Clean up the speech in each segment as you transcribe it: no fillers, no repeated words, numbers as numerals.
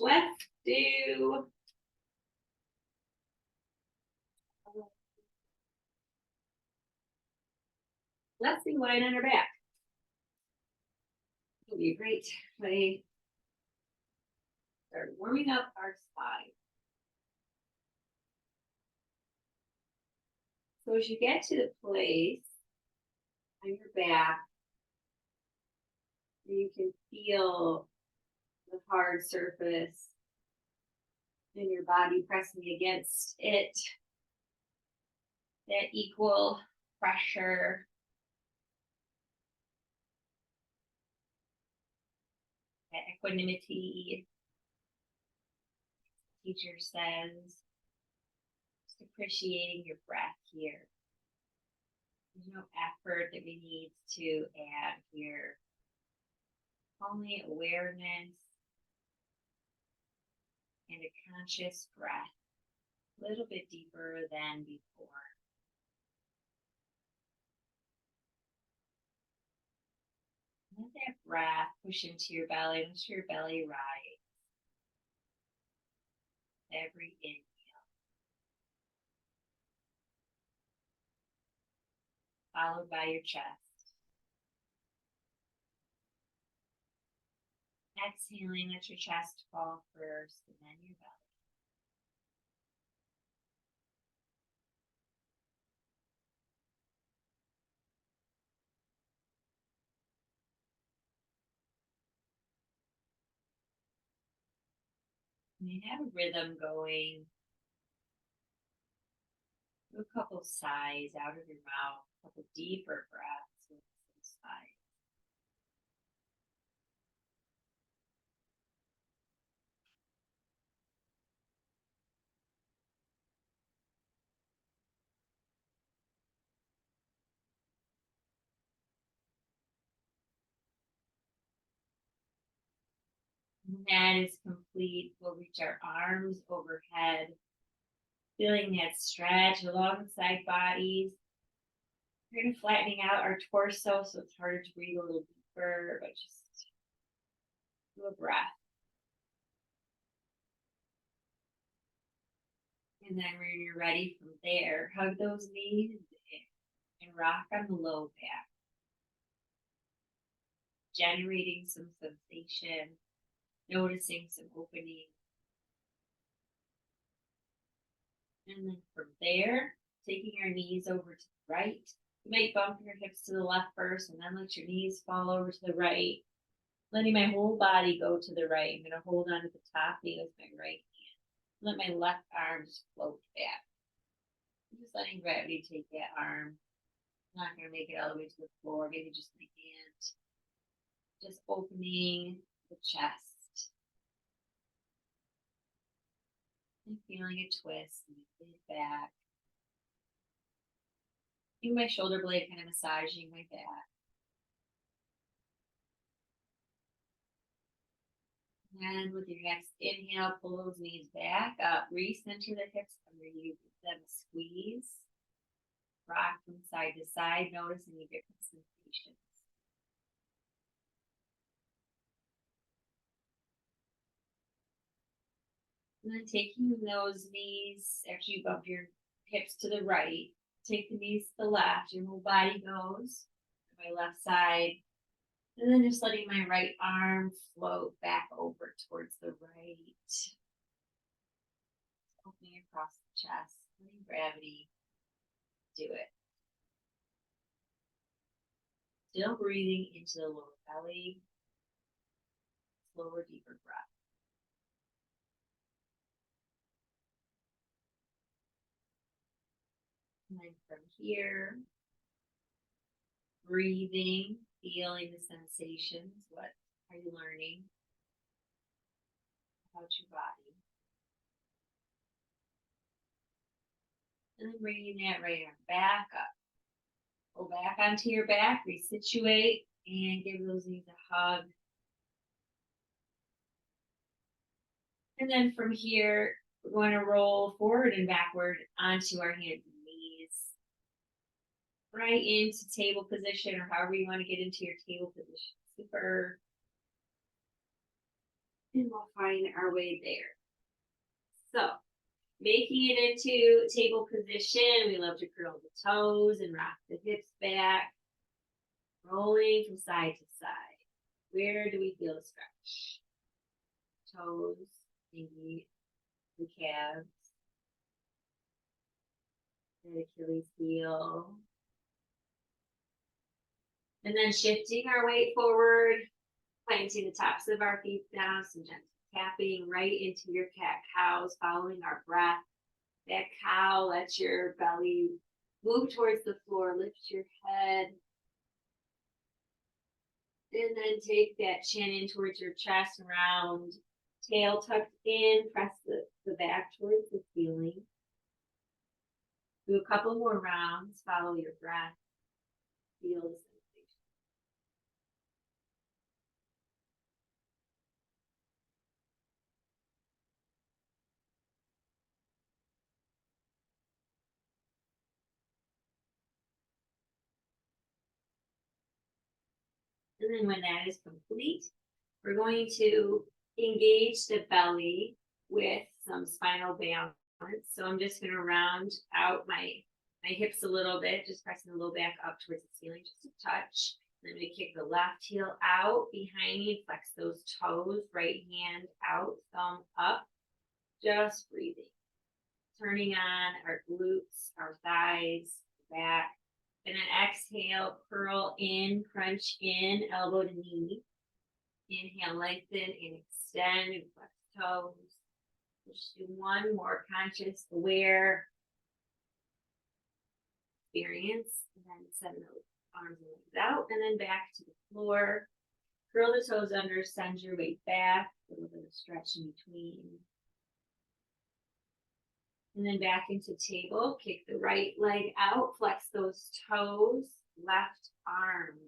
Let's do lying on our back. It'll be a great way to start warming up our spine. So as you get to the place on your back, you can feel the hard surface in your body pressing against it. That equal pressure. That equanimity. Teacher says, just appreciating your breath here. There's no effort that we need to add here. Only awareness and a conscious breath, a little bit deeper than before. Let that breath push into your belly, let your belly rise. Every inhale, followed by your chest. Exhaling, let your chest fall first, and then your belly. You have a rhythm going. Do a couple sighs out of your mouth, a couple deeper breaths with some sighs. When that is complete, we'll reach our arms overhead, feeling that stretch along the side bodies. We're going to flattening out our torso so it's harder to breathe a little deeper, but just do a breath. And then when you're ready from there, hug those knees and rock on the low back. Generating some sensation, noticing some opening. And then from there, taking our knees over to the right. You might bump your hips to the left first and then let your knees fall over to the right. Letting my whole body go to the right. I'm going to hold on to the top knee with my right hand. Let my left arm just float back. I'm just letting gravity take that arm. I'm not going to make it all the way to the floor. Maybe just my hand. Just opening the chest. And feeling a twist and mid back. Feeling my shoulder blade kind of massaging my back. And with your next inhale, pull those knees back up, recenter the hips under you, give them a squeeze. Rock from side to side, noticing the different sensations. And then taking those knees, after you bump your hips to the right, take the knees to the left, your whole body goes to my left side. And then just letting my right arm float back over towards the right. Opening across the chest, letting gravity do it. Still breathing into the lower belly. Slower, deeper breath. And then from here, breathing, feeling the sensations. What are you learning about your body? And then bringing that right arm back up. Go back onto your back, resituate, and give those knees a hug. And then from here, we're going to roll forward and backward onto our hands and knees. Right into table position, or however you want to get into your table position. Super. And we'll find our way there. So, making it into table position, we love to curl the toes and rock the hips back, rolling from side to side. Where do we feel the stretch? Toes, maybe the calves, the Achilles heel. And then shifting our weight forward, planting the tops of our feet down, some gentle tapping right into your cat cows, following our breath. That cow, let your belly move towards the floor, lift your head. And then take that chin in towards your chest, round, tail tucked in, press the back towards the ceiling. Do a couple more rounds, follow your breath, feel the sensation. And then when that is complete, we're going to engage the belly with some spinal balance. So I'm just going to round out my hips a little bit, just pressing the low back up towards the ceiling, just a touch. Then we kick the left heel out behind me, flex those toes, right hand out, thumb up, just breathing. Turning on our glutes, our thighs, back. And then exhale, curl in, crunch in, elbow to knee. Inhale, lengthen and extend and flex toes. We'll just do one more conscious, aware experience. And then send those arms and legs out. And then back to the floor. Curl the toes under, send your weight back. A little bit of stretch in between. And then back into table. Kick the right leg out. Flex those toes. Left arm.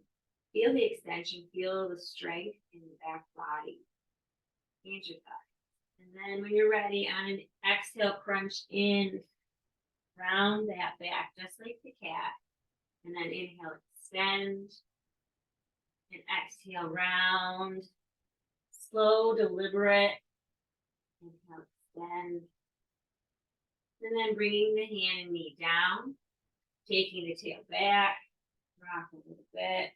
Feel the extension. Feel the strength in the back body. And your thighs. And then when you're ready, on an exhale, crunch in. Round that back, just like the cat. And then inhale, extend. And exhale, round. Slow, deliberate. Inhale, extend. And then bringing the hand and knee down. Taking the tail back. Rock a little bit.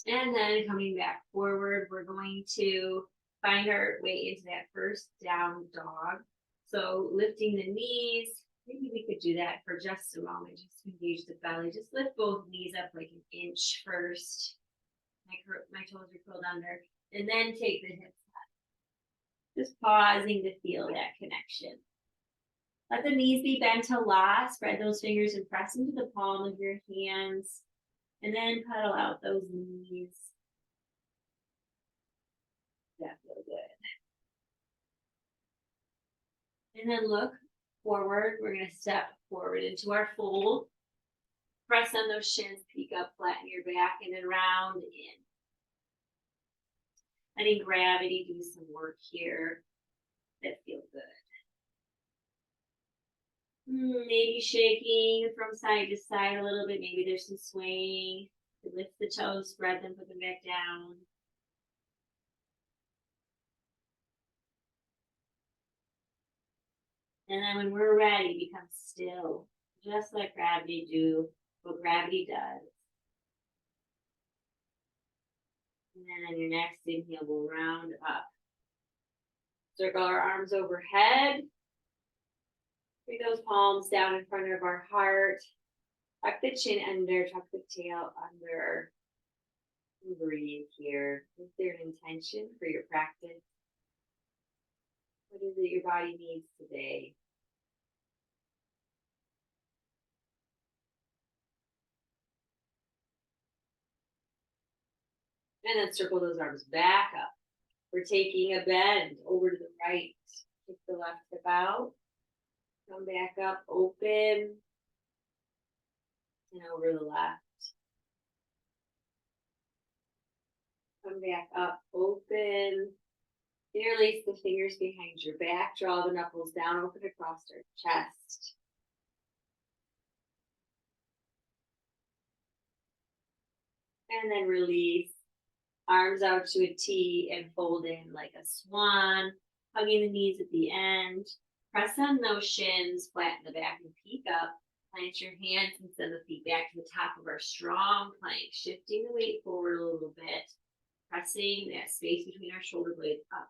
And then coming back forward, we're going to find our way into that first down dog. So lifting the knees, maybe we could do that for just a moment, just engage the belly. Just lift both knees up like an inch first. My toes are curled under. And then take the hips up. Just pausing to feel that connection. Let the knees be bent to la. Spread those fingers and press into the palm of your hands. And then pedal out those knees. That feels good. And then look forward. We're going to step forward into our fold. Press on those shins, peek up, flatten your back, and then round in. Letting gravity do some work here. That feels good. Maybe shaking from side to side a little bit. Maybe there's some swaying. Lift the toes, spread them, put them back down. And then when we're ready, become still. Just like gravity do what gravity does. And then on your next inhale, we'll round up. Circle our arms overhead. Bring those palms down in front of our heart. Tuck the chin under, tuck the tail under. And breathe here. Is there an intention for your practice? What is it your body needs today? And then circle those arms back up. We're taking a bend over to the right. Kick the left hip out. Come back up, open. And over the left. Come back up, open. Interlace the fingers behind your back. Draw the knuckles down, open across our chest. And then release. Arms out to a T and fold in like a swan, hugging the knees at the end. Press on those shins, flatten the back and peek up. Plant your hands and send the feet back to the top of our strong plank, shifting the weight forward a little bit, pressing that space between our shoulder blades up,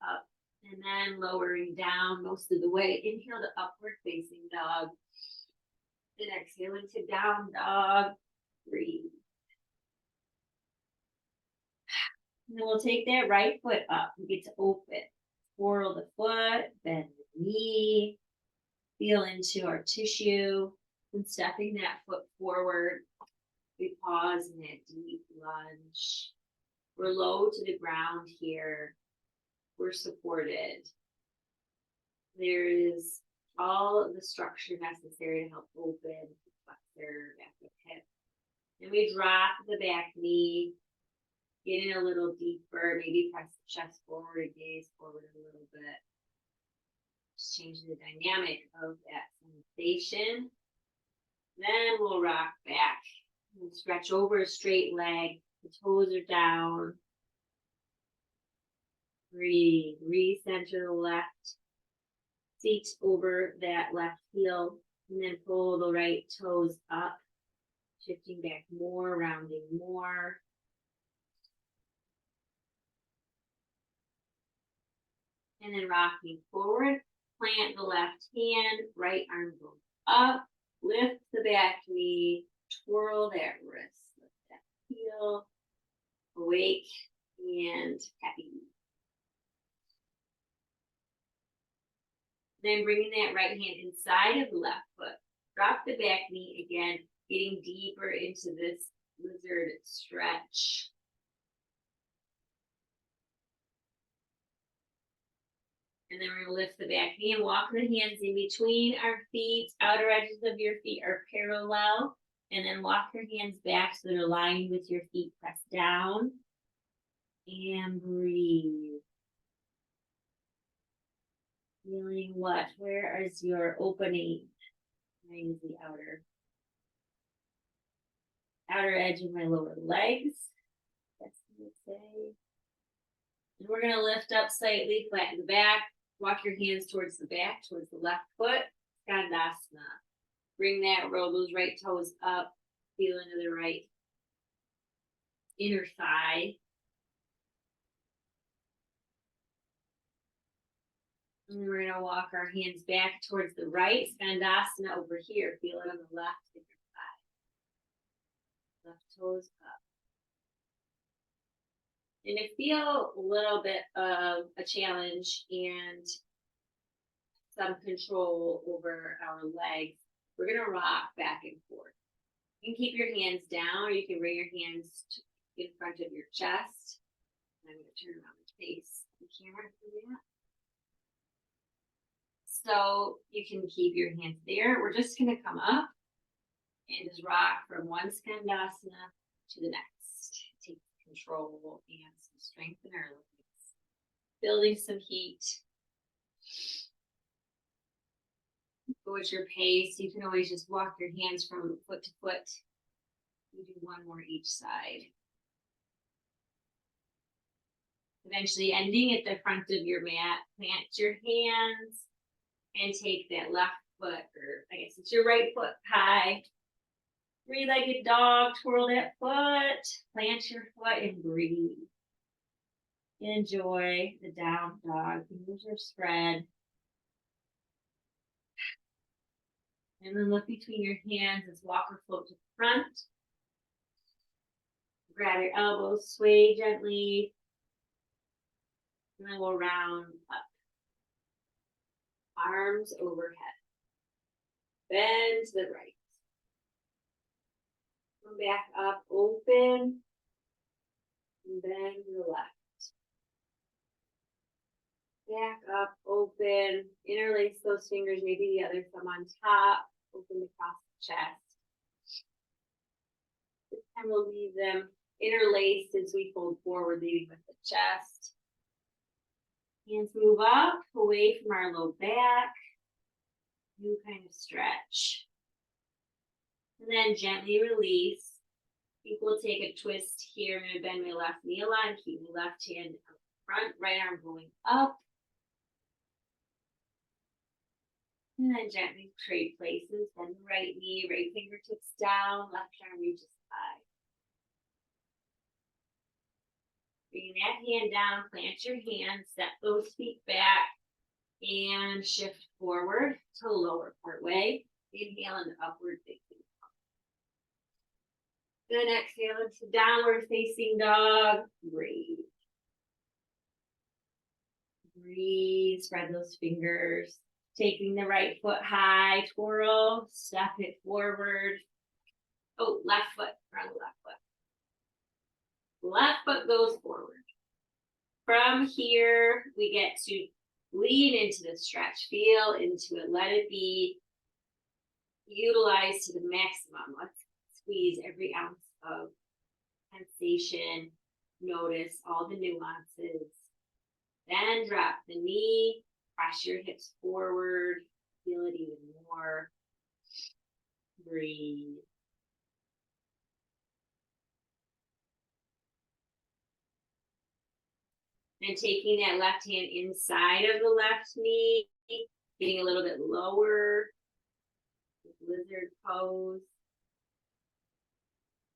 up, and then lowering down most of the way. Inhale to upward facing dog. And exhale into down dog. Breathe. And then we'll take that right foot up. We get to open. Twirl the foot, bend the knee, feel into our tissue, and stepping that foot forward. We pause in that deep lunge. We're low to the ground here. We're supported. There is all of the structure necessary to help open the flexor, back of hip. And we drop the back knee, get in a little deeper, maybe press the chest forward, gaze forward a little bit. Just changing the dynamic of that sensation. Then we'll rock back. We'll stretch over a straight leg. The toes are down. Breathe. Recenter the left feet over that left heel. And then pull the right toes up. Shifting back more, rounding more. And then rocking forward. Plant the left hand. Right arm goes up. Lift the back knee. Twirl that wrist. Lift that heel. Awake and happy. Then bringing that right hand inside of the left foot. Drop the back knee again, getting deeper into this lizard stretch. And then we're going to lift the back knee and walk the hands in between our feet. Outer edges of your feet are parallel. And then walk your hands back so they're aligned with your feet. Press down. And breathe. Feeling what? Where is your opening? I use the outer edge of my lower legs. That's what I would say. And we're going to lift up slightly, flatten the back. Walk your hands towards the back, towards the left foot. Skandasana. Bring that, roll those right toes up. Feel into the right inner thigh. And we're going to walk our hands back towards the right. Skandasana over here. Feel it on the left inner thigh. Left toes up. And if you feel a little bit of a challenge and some control over our legs, we're going to rock back and forth. You can keep your hands down, or you can bring your hands in front of your chest. And I'm going to turn around and face the camera for that. So you can keep your hands there. We're just going to come up and just rock from one Skandasana to the next. Take control and some strength in our legs. Building some heat. Go at your pace. You can always just walk your hands from foot to foot. You do one more each side. Eventually ending at the front of your mat. Plant your hands and take that left foot, or I guess it's your right foot high. Three-legged dog, twirl that foot, plant your foot and breathe. Enjoy the down dog. Fingers are spread. And then look between your hands as walker float to the front. Grab your elbows, sway gently. And then we'll round up. Arms overhead. Bend to the right. Come back up, open. And bend to the left. Back up, open. Interlace those fingers, maybe the other thumb on top. Open across the chest. This time we'll leave them interlaced as we fold forward, leading with the chest. Hands move up, away from our low back. New kind of stretch. And then gently release. think we'll take a twist here. I'm gonna bend my left knee a lot and keep my left hand up front, right arm going up. And then gently trade places, bend the right knee, right fingertips down, left arm reaches high. Bring that hand down, plant your hands, step those feet back, and shift forward to lower part way. Inhale into upward facing dog. Then exhale into downward facing dog. Breathe. Breathe, spread those fingers. Taking the right foot high, twirl, step it forward. Oh, left foot, front left foot. Left foot goes forward. From here, we get to lean into the stretch, feel into it, let it be utilized to the maximum. Let's squeeze every ounce of sensation, notice all the nuances. Then drop the knee, press your hips forward, feel it even more. Breathe. And taking that left hand inside of the left knee, getting a little bit lower, lizard pose.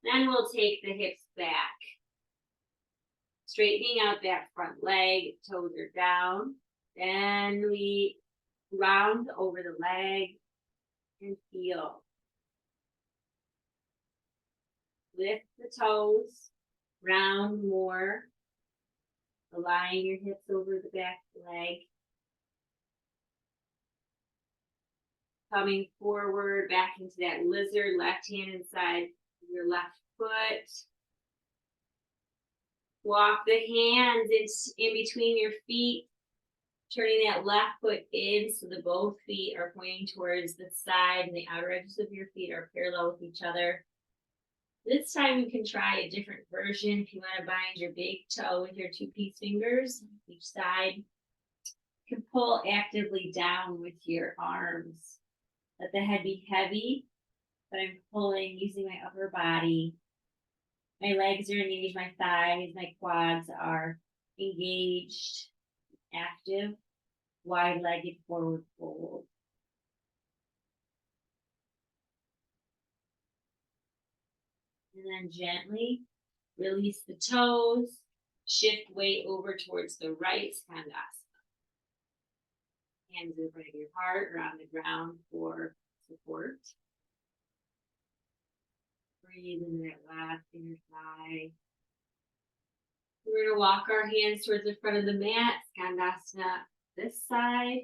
Then we'll take the hips back, straightening out that front leg, toes are down. Then we round over the leg and feel. Lift the toes, round more. Align your hips over the back leg. Coming forward, back into that lizard, left hand inside your left foot. Walk the hands in between your feet, turning that left foot in so that both feet are pointing towards the side and the outer edges of your feet are parallel with each other. This time you can try a different version. If you want to bind your big toe with your 2-piece fingers each side, you can pull actively down with your arms. Let the head be heavy, but I'm pulling using my upper body. My legs are engaged, my thighs, my quads are engaged, active, wide-legged forward fold. And then gently release the toes, shift weight over towards the right, Skandasana. Hands in front of your heart or on the ground for support. Breathe into that last inner thigh. We're going to walk our hands towards the front of the mat, Skandasana this side.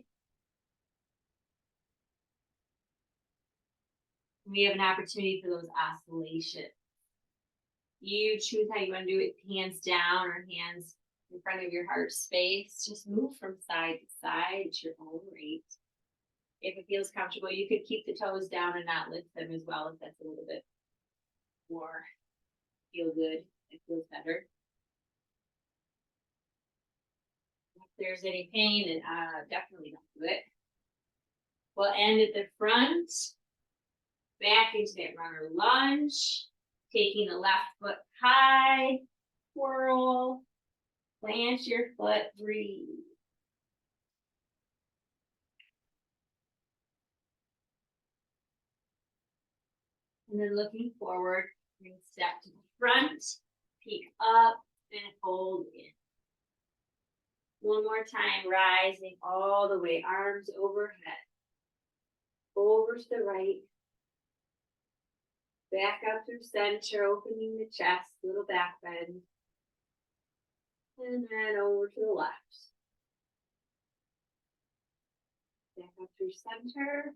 We have an opportunity for those oscillations. You choose how you want to do it, hands down or hands in front of your heart space. Just move from side to side at your own rate. If it feels comfortable, you could keep the toes down and not lift them as well if that's a little bit more feel good. It feels better. If there's any pain, then definitely don't do it. We'll end at the front. Back into that runner lunge. Taking the left foot high, twirl, plant your foot, breathe. And then looking forward, bring step to the front, peek up, and fold in. One more time, rising all the way, arms overhead. Over to the right. Back up through center, opening the chest, little back bend. And then over to the left. Back up through center.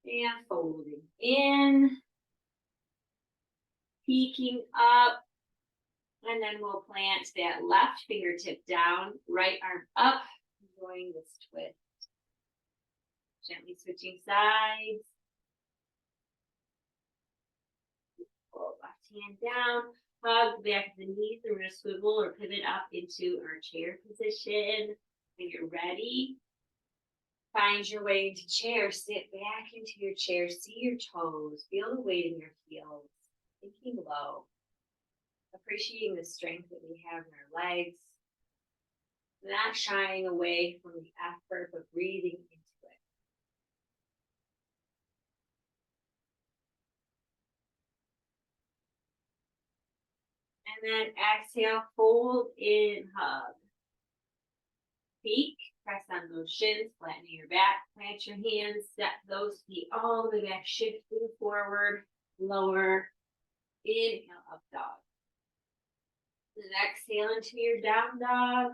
And folding in. Peeking up. And then we'll plant that left fingertip down, right arm up, enjoying this twist. Gently switching sides. Pull left hand down, hug back the knees. We're going to swivel or pivot up into our chair position. When you're ready, find your way into chair. Sit back into your chair. See your toes. Feel the weight in your heels. Thinking low. Appreciating the strength that we have in our legs. Not shying away from the effort, but breathing into it. And then exhale, fold in, hug. Peak, press on those shins, flatten your back, plant your hands, step those feet all the way back, shifting forward, lower, inhale, up dog. Then exhale into your down dog.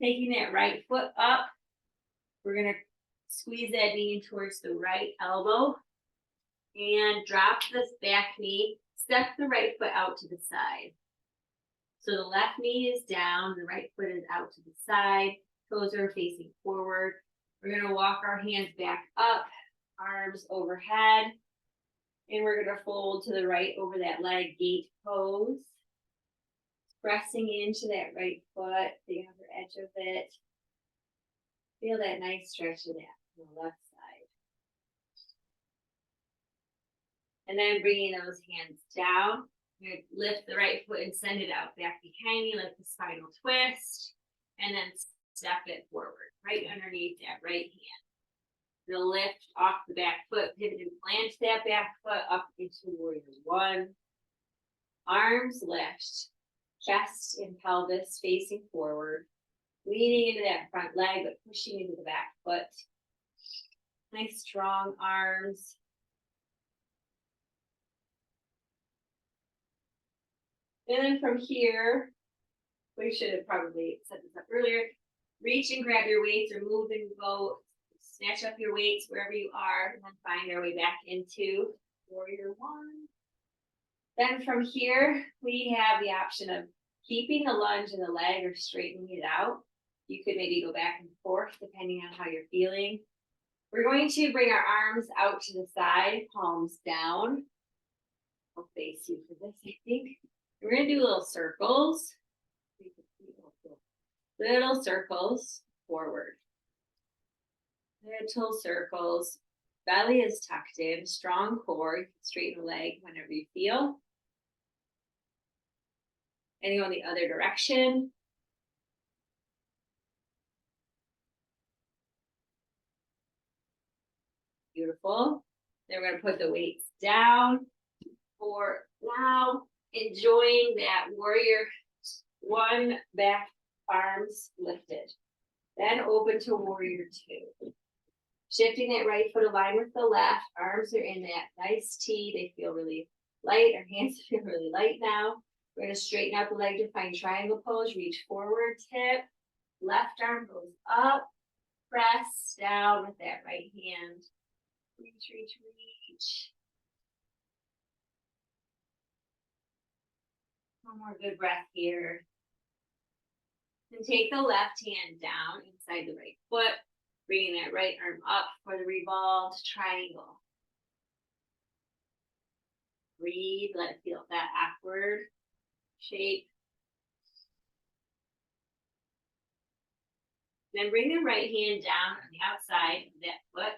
Taking that right foot up, we're gonna squeeze that knee towards the right elbow and drop this back knee, step the right foot out to the side. So the left knee is down, the right foot is out to the side, toes are facing forward. We're gonna walk our hands back up, arms overhead, and we're gonna fold to the right over that leg, gate pose. Pressing into that right foot, the upper edge of it. Feel that nice stretch of that on the left side. And then bringing those hands down. You're going to lift the right foot and send it out back behind you, like the spinal twist, and then step it forward, right underneath that right hand. You're going to lift off the back foot, pivot and plant that back foot up into warrior one. Arms lift, chest and pelvis facing forward, leaning into that front leg, but pushing into the back foot. Nice strong arms. And then from here, we should have probably set this up earlier. Reach and grab your weights or move and go. Snatch up your weights wherever you are and then find our way back into warrior one. Then from here, we have the option of keeping the lunge in the leg or straightening it out. You could maybe go back and forth depending on how you're feeling. We're going to bring our arms out to the side, palms down. I'll face you for this, I think. We're going to do little circles. Little circles forward. Little circles. Belly is tucked in, strong core. You can straighten the leg whenever you feel. And go in the other direction. Beautiful. Then we're going to put the weights down for now. Enjoying that warrior one, back, arms lifted. Then open to warrior two. Shifting that right foot aligned with the left. Arms are in that nice T. They feel really light. Our hands feel really light now. We're going to straighten out the leg to find triangle pose. Reach forward, tip. Left arm goes up. Press down with that right hand. Reach, reach, reach. One more good breath here. And take the left hand down inside the right foot, bringing that right arm up for the revolved triangle. Breathe, let it feel that awkward shape. Then bring the right hand down on the outside of that foot.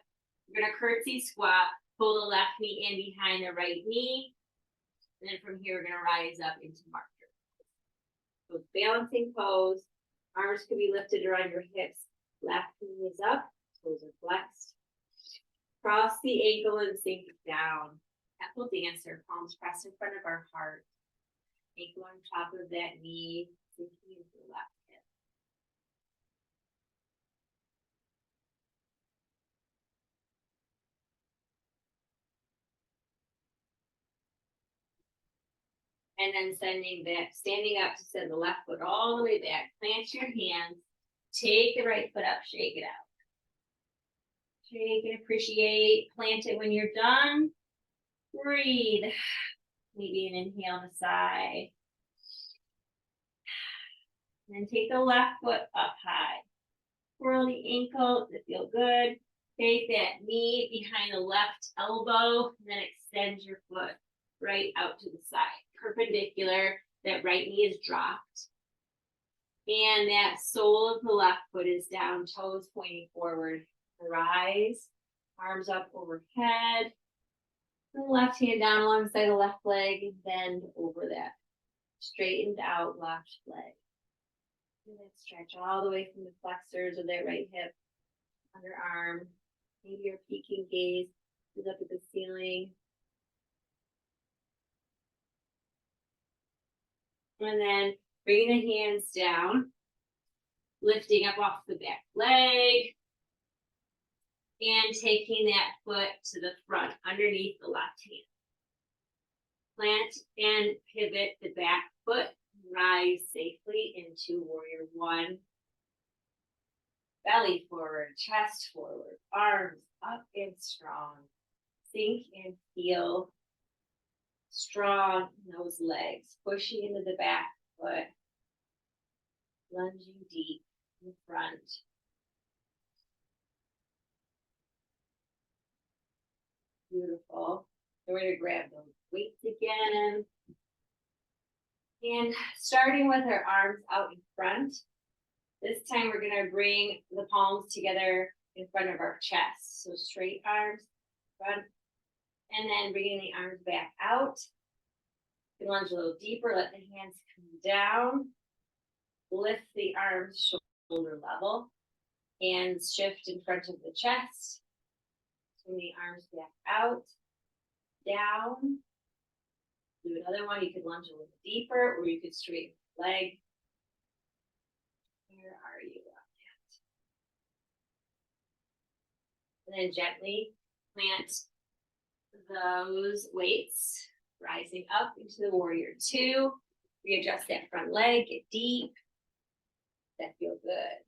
We're going to curtsy squat, pull the left knee in behind the right knee. And then from here, we're going to rise up into marker. So balancing pose. Arms can be lifted around your hips. Left knee is up. Toes are flexed. Cross the ankle and sink down. Temple dancer. Palms pressed in front of our heart. Ankle on top of that knee. Sinking into the left hip. And then standing up to send the left foot all the way back. Plant your hands. Take the right foot up, shake it out. Shake and appreciate. Plant it when you're done. Breathe. Maybe an inhale on the side. And then take the left foot up high. Twirl the ankle to feel good. Take that knee behind the left elbow. And then extend your foot right out to the side. Perpendicular. That right knee is dropped. And that sole of the left foot is down, toes pointing forward. Rise, arms up overhead. And the left hand down alongside the left leg and bend over that straightened out left leg. And then stretch all the way from the flexors of that right hip, underarm. Maybe your peaking gaze is up at the ceiling. And then bringing the hands down, lifting up off the back leg, and taking that foot to the front underneath the left hand. Plant and pivot the back foot, rise safely into warrior one. Belly forward, chest forward, arms up and strong. Sink and feel strong in those legs, pushing into the back foot, lunging deep in front. Beautiful. So we're going to grab those weights again. And starting with our arms out in front, this time we're going to bring the palms together in front of our chest. So straight arms, front, and then bringing the arms back out. You can lunge a little deeper, let the hands come down. Lift the arms shoulder level. Hands shift in front of the chest. Bring the arms back out, down. Do another one. You could lunge a little deeper, or you could straighten the leg. Where are you on that? And then gently plant those weights, rising up into the warrior two. Readjust that front leg, get deep. That feels good.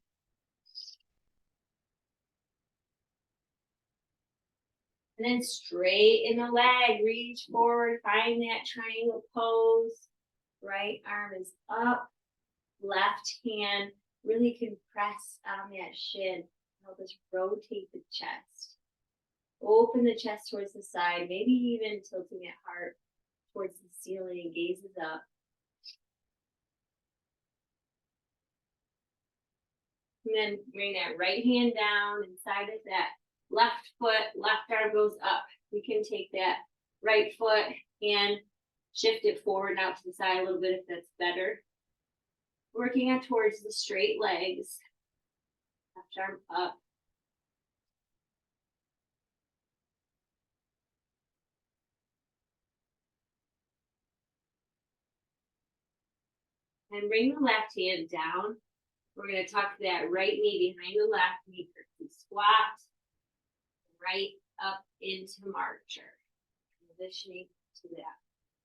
And then straighten the leg, reach forward, find that triangle pose. Right arm is up, left hand really compress on that shin. Help us rotate the chest. Open the chest towards the side, maybe even tilting that heart towards the ceiling, gazes up. And then bring that right hand down inside of that left foot, left arm goes up. We can take that right foot and shift it forward and out to the side a little bit if that's better. Working out towards the straight legs. Left arm up. And bring the left hand down. We're going to tuck that right knee behind the left knee, squat, right up into marcher. Transitioning to that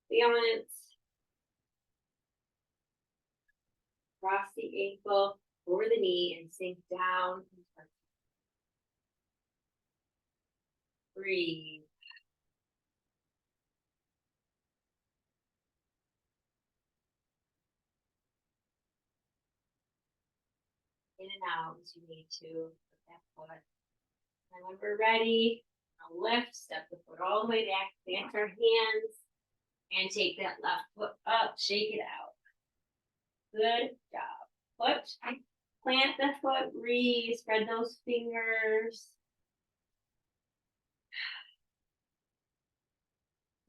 balance. Cross the ankle over the knee and sink down. Breathe. In and out as you need to with that foot. And when we're ready, I'll lift, step the foot all the way back, plant our hands, and take that left foot up, shake it out. Good job. Foot, plant the foot, breathe, spread those fingers.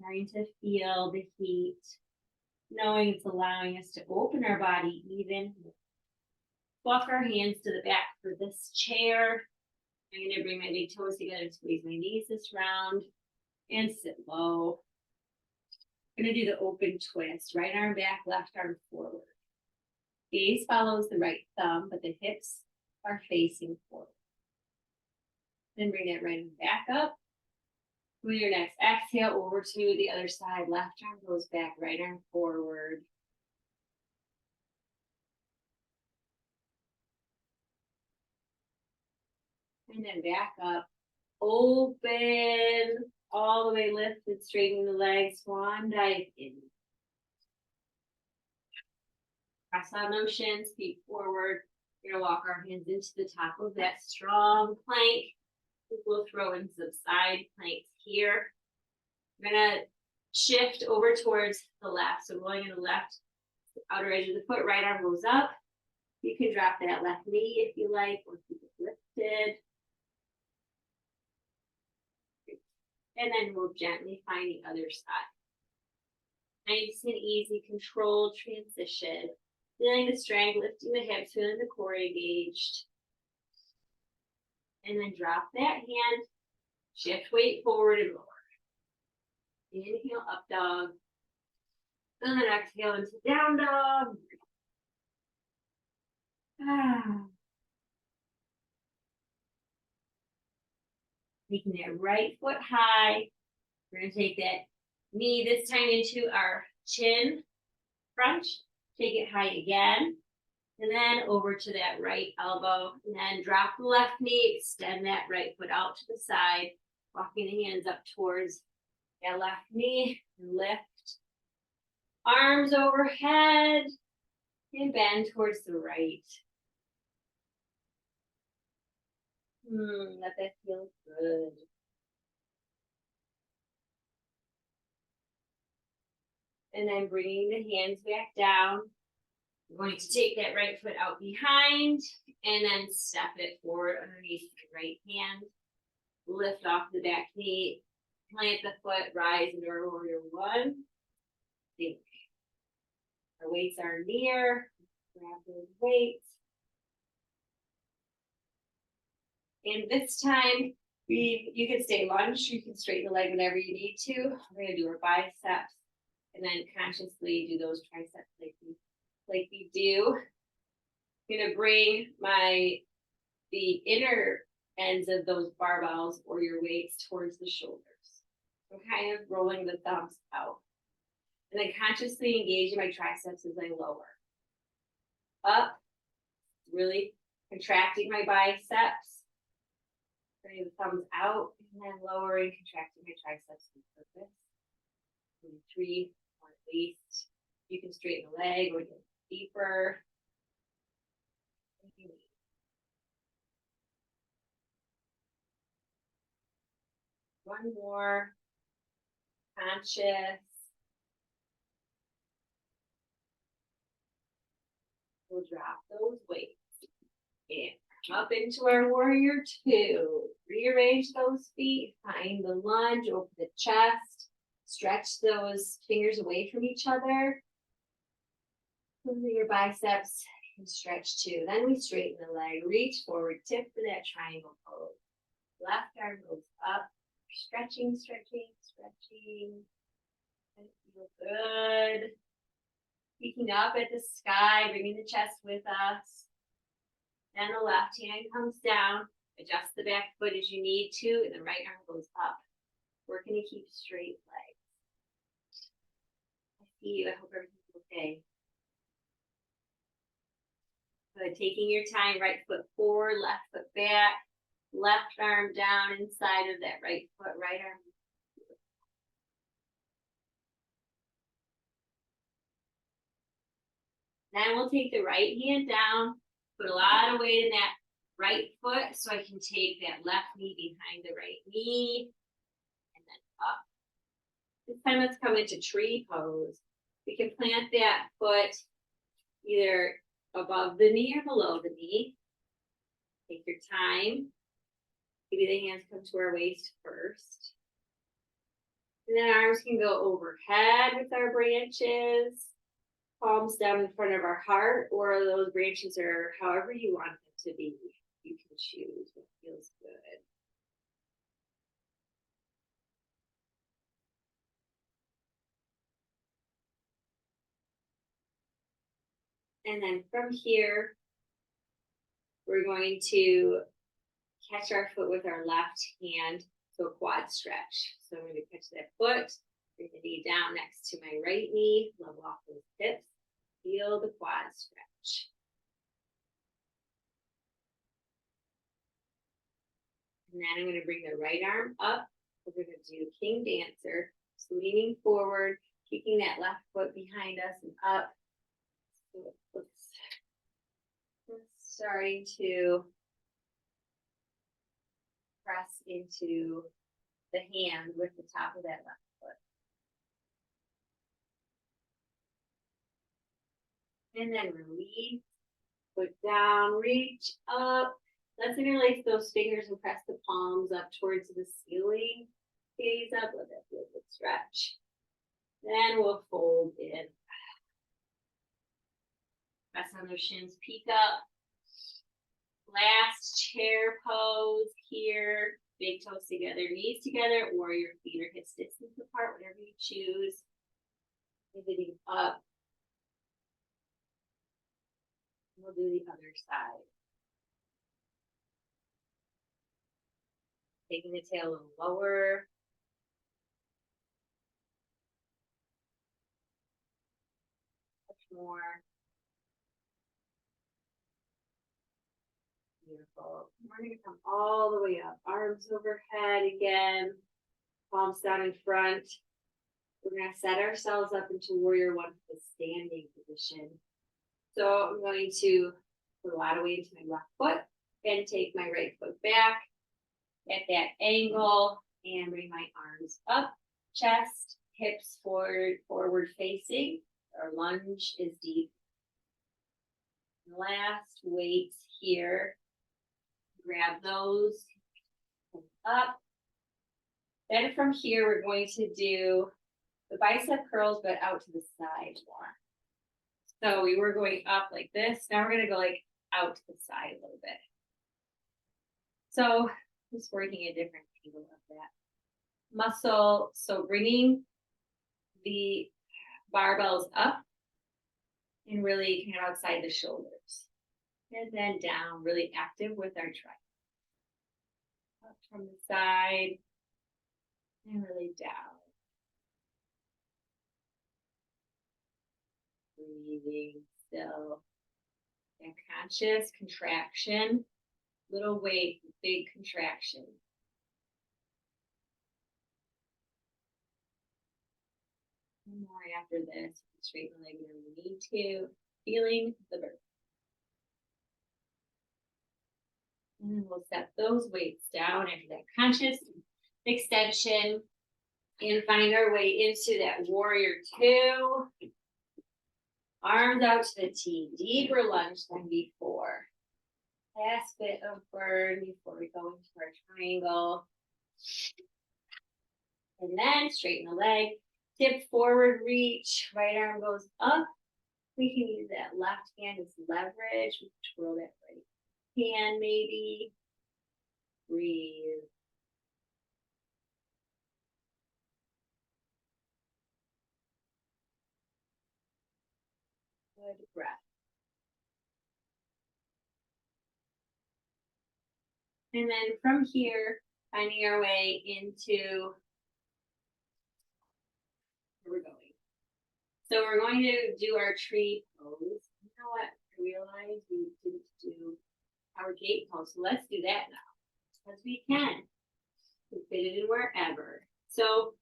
Trying to feel the heat, knowing it's allowing us to open our body even. Walk our hands to the back for this chair. I'm going to bring my big toes together and squeeze my knees this round and sit low. I'm going to do the open twist. Right arm back, left arm forward. Gaze follows the right thumb, but the hips are facing forward. Then bring that right arm back up. With your next exhale, over to the other side. Left arm goes back, right arm forward. And then back up. Open all the way, lifted, straighten the legs, swan dive in. Press on motions, feet forward. We're going to walk our hands into the top of that strong plank. We'll throw in some side planks here. We're going to shift over towards the left. So going in the left, the outer edge of the foot, right arm goes up. You can drop that left knee if you like, or keep it lifted. And then we'll gently find the other side. Nice and easy, controlled transition. Feeling the strength, lifting the hips, feeling the core engaged. And then drop that hand, shift weight forward and lower. Inhale, up dog. And then exhale into down dog. Taking that right foot high. We're going to take that knee this time into our chin crunch. Take it high again. And then over to that right elbow. And then drop the left knee. Extend that right foot out to the side. Walking the hands up towards that left knee. And lift. Arms overhead. And bend towards the right. Let that feel good. And then bringing the hands back down. We're going to take that right foot out behind and then step it forward underneath the right hand. Lift off the back knee, plant the foot, rise into our warrior one. Think our weights are near. Grab those weights. And this time, you can stay lunge, you can straighten the leg whenever you need to. We're going to do our biceps and then consciously do those triceps like we do. I'm going to bring the inner ends of those barbells or your weights towards the shoulders. I'm kind of rolling the thumbs out. And then consciously engaging my triceps as I lower. Up, really contracting my biceps. Bringing the thumbs out and then lowering, contracting my triceps on purpose. 3, or at least. You can straighten the leg or get deeper. One more. Conscious. We'll drop those weights. And up into our warrior two. Rearrange those feet. Find the lunge. Open the chest. Stretch those fingers away from each other. Your biceps can stretch too. Then we straighten the leg. Reach forward. Tip for that triangle pose. Left arm goes up. Stretching, stretching, stretching. And feel good. Peeking up at the sky, bringing the chest with us. Then the left hand comes down. Adjust the back foot as you need to, and the right arm goes up. Working to keep straight legs. I see you. I hope everything's okay. Good. Taking your time, right foot forward, left foot back. Left arm down inside of that right foot, right arm. Then we'll take the right hand down, put a lot of weight in that right foot so I can take that left knee behind the right knee and then up. This time let's come into tree pose. We can plant that foot either above the knee or below the knee. Take your time. Maybe the hands come to our waist first. And then arms can go overhead with our branches. Palms down in front of our heart, or those branches are however you want them to be. You can choose what feels good. And then from here, we're going to catch our foot with our left hand, so a quad stretch. So I'm going to catch that foot, bring the knee down next to my right knee, level off those hips, feel the quad stretch. And then I'm going to bring the right arm up. We're going to do King Dancer, so leaning forward, kicking that left foot behind us and up. So we're starting to press into the hand with the top of that left foot. And then release, foot down, reach up. Let's interlace those fingers and press the palms up towards the ceiling. Gaze up, let that feel good stretch. Then we'll fold in. Press on those shins, peek up. Last chair pose here. Big toes together, knees together, or your feet are hips distance apart, whatever you choose. Pivoting up. We'll do the other side. Taking the tail a little lower. Much more. Beautiful. We're going to come all the way up. Arms overhead again. Palms down in front. We're going to set ourselves up into warrior one for the standing position. So I'm going to put a lot of weight into my left foot and take my right foot back at that angle and bring my arms up, chest, hips forward facing. Our lunge is deep. Last weights here. Grab those up. Then from here, we're going to do the bicep curls, but out to the side more. So we were going up like this. Now we're going to go like out to the side a little bit. So just working a different angle of that muscle. So bringing the barbells up and really kind of outside the shoulders. And then down, really active with our tricep. Up from the side and really down. Breathing still. And conscious contraction. Little weight, big contraction. One more after this. Straighten the leg where we need to. Feeling the birth. And then we'll set those weights down after that conscious extension and find our way into that warrior two. Arms out to the T, deeper lunge than before. Last bit of burn before we go into our triangle. And then straighten the leg, tip forward, reach, right arm goes up. We can use that left hand as leverage. We twirl that right hand maybe. Breathe. Good breath. And then from here, finding our way into where we're going. So we're going to do our tree pose. You know what? I realized we didn't do our gate pose. So let's do that now. Because we can. We fit it in wherever. So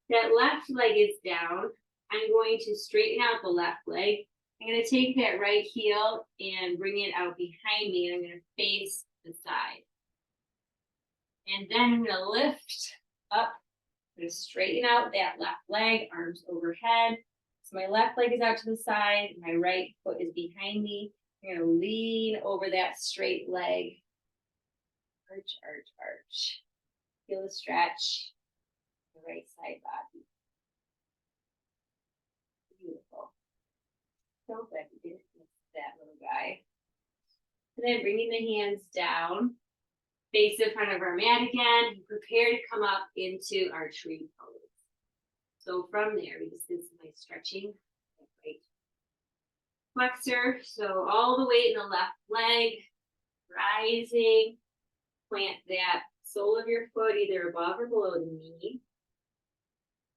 that left leg is down. I'm going to straighten out the left leg. I'm going to take that right heel and bring it out behind me. And I'm going to face the side. And then I'm going to lift up. I'm going to straighten out that left leg, arms overhead. So my left leg is out to the side. My right foot is behind me. I'm going to lean over that straight leg. Arch, arch, arch. Feel the stretch. The right side body. Beautiful. So glad we didn't miss that little guy. And then bringing the hands down. Face in front of our mat again. Prepare to come up into our tree pose. So from there, we just did some nice stretching. Right flexor. So all the weight in the left leg. Rising. Plant that sole of your foot either above or below the knee.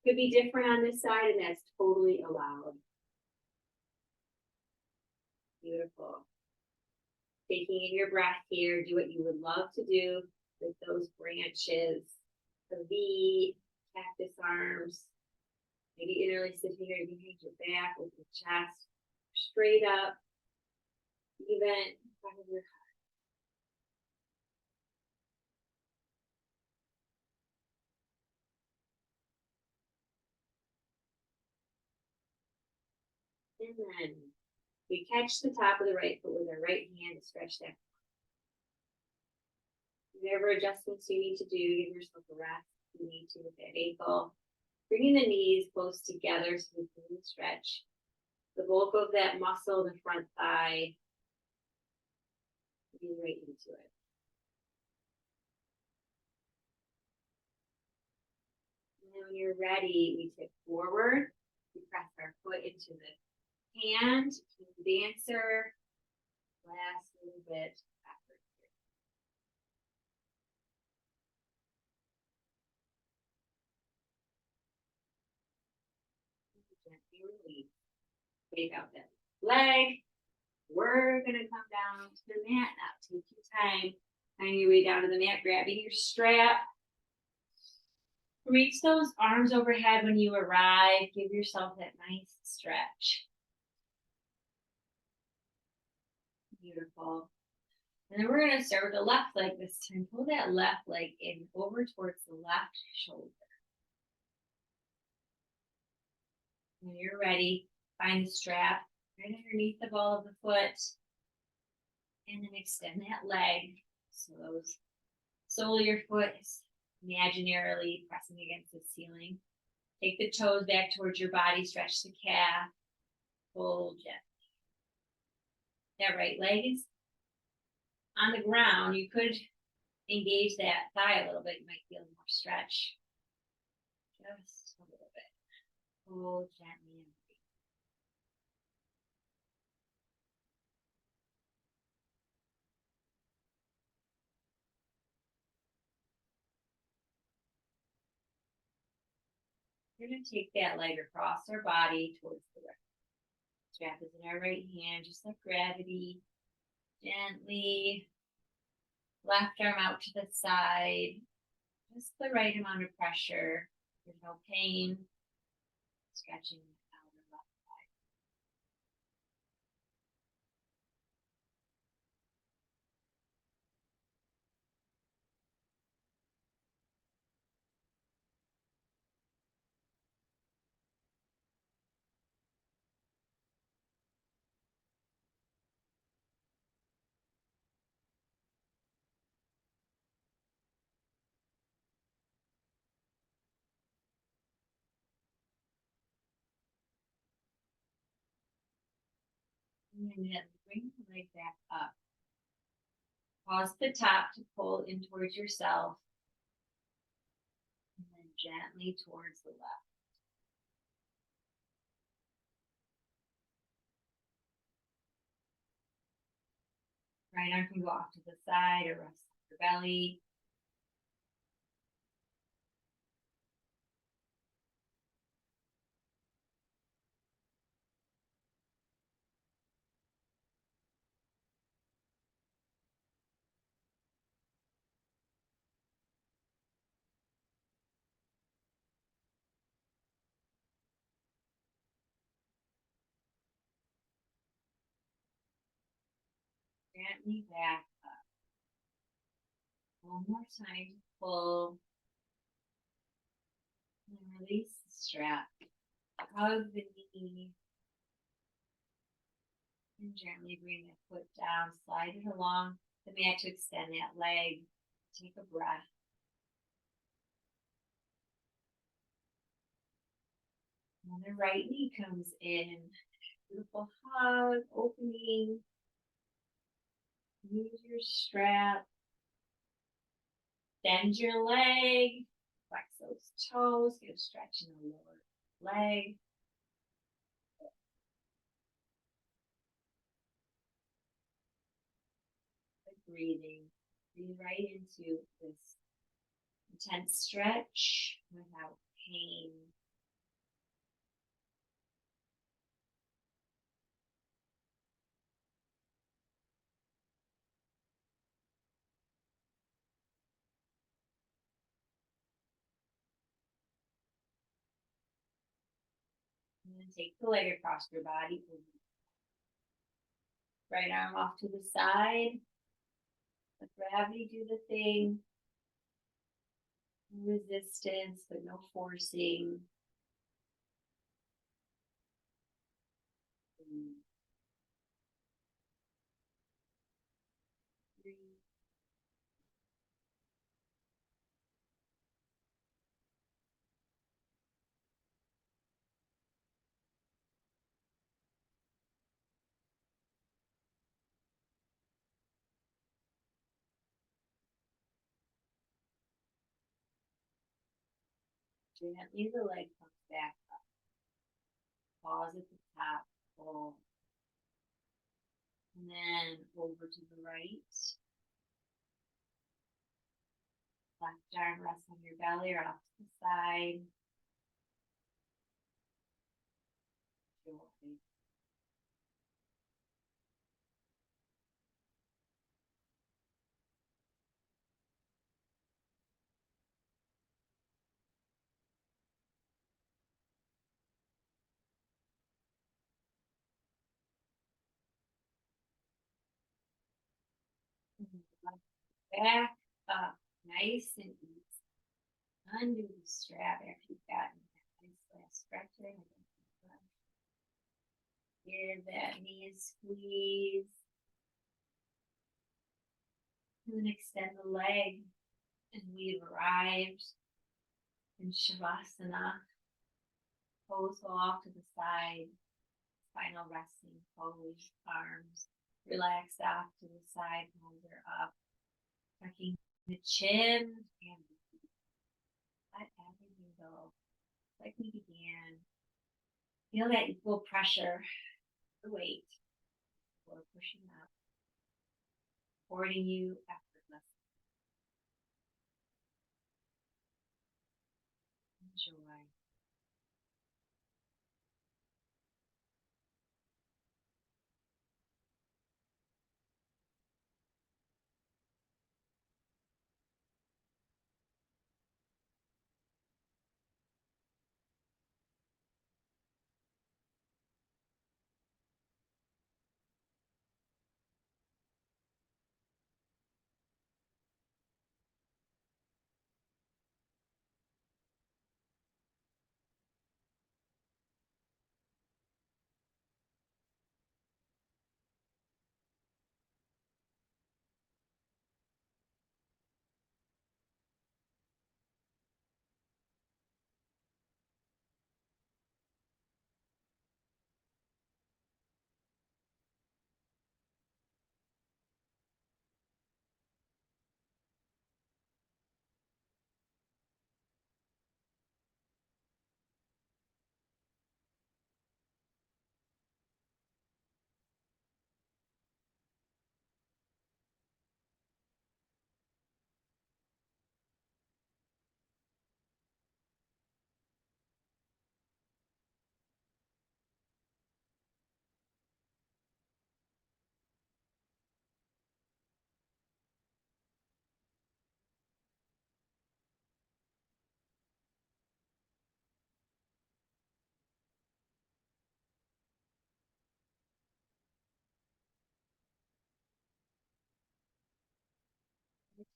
Could be different on this side, and that's totally allowed. Beautiful. Taking in your breath here, do what you would love to do with those branches. The V, cactus arms. Maybe interlace the fingers behind your back with your chest. Straight up. Even in front of your heart. And then we catch the top of the right foot with our right hand to stretch that. Whatever adjustments you need to do, give yourself a rest. you need to with that ankle. Bringing the knees close together so we can stretch the bulk of that muscle in the front thigh. Be right into it. And then when you're ready, we tip forward. We press our foot into the hand, dancer. Last little bit backward here. Gently release. Take out that leg. We're gonna come down to the mat now. Take your time. Find your way down to the mat, grabbing your strap. Reach those arms overhead when you arrive. Give yourself that nice stretch. Beautiful. And then we're going to start with the left leg this time. Pull that left leg in over towards the left shoulder. When you're ready, find the strap right underneath the ball of the foot. And then extend that leg. So those sole of your foot is imaginarily pressing against the ceiling. Take the toes back towards your body. Stretch the calf. Pull gently. That right leg is on the ground. You could engage that thigh a little bit. You might feel more stretch. Just a little bit. Pull gently and breathe. We're going to take that leg across our body towards the right. Strap is in our right hand, just like gravity. Gently. Left arm out to the side. Just the right amount of pressure. There's no pain. Stretching the outer left side. And then bring the leg back up. Pause the top to pull in towards yourself. And then gently towards the left. Right arm can go off to the side or rest on your belly. Gently back up. One more time to pull. And release the strap. Hug the knee. And gently bring the foot down. Slide it along the mat to extend that leg. Take a breath. And the right knee comes in. Beautiful hug, opening. Use your strap. Bend your leg. Flex those toes. Get a stretch in the lower leg. Breathing. Breathe right into this intense stretch without pain. And then take the leg across your body. Right arm off to the side. Let gravity do the thing. No resistance, but no forcing. Breathe. Gently the leg comes back up. Pause at the top, pull. And then over to the right. Left arm rests on your belly or off to the side. Joy. Back up, nice and easy. Undo the strap after you've gotten that nice last stretching. Give that knee a squeeze. And extend the leg. And we've arrived in Shavasana. Pose off to the side. Final resting pose. Arms relaxed off to the side. Palms are up. Tucking the chin and let everything go. Like we began. Feel that equal pressure, the weight, or pushing up, supporting you effortlessly. Enjoy.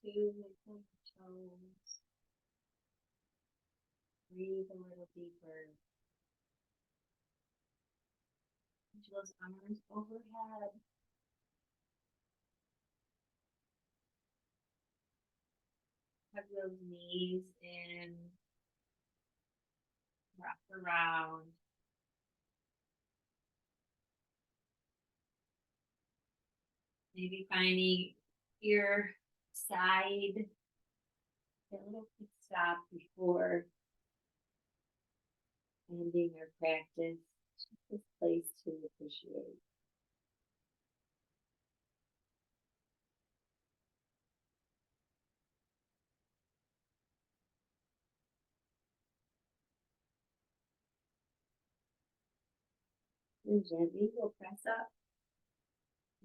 Two, point your toes. Breathe a little deeper. Reach those arms overhead. Hug those knees in. Wrap around. Maybe finding your side. A little pit stop before ending your practice. Just this place to appreciate. And gently we'll press up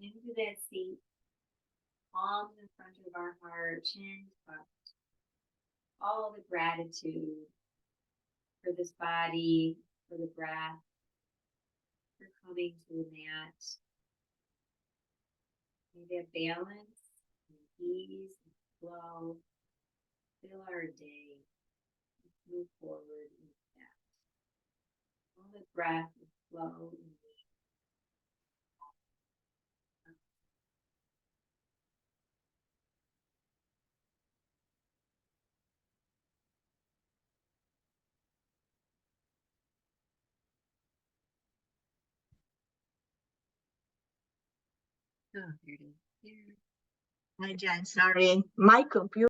into that seat. Palms in front of our heart, chin tucked. All the gratitude for this body, for the breath, for coming to the mat. May that balance and ease and flow fill our day. Move forward in that. All the breath and flow in the Oh, here it is. Here. Hi, Jen. Sorry, my computer.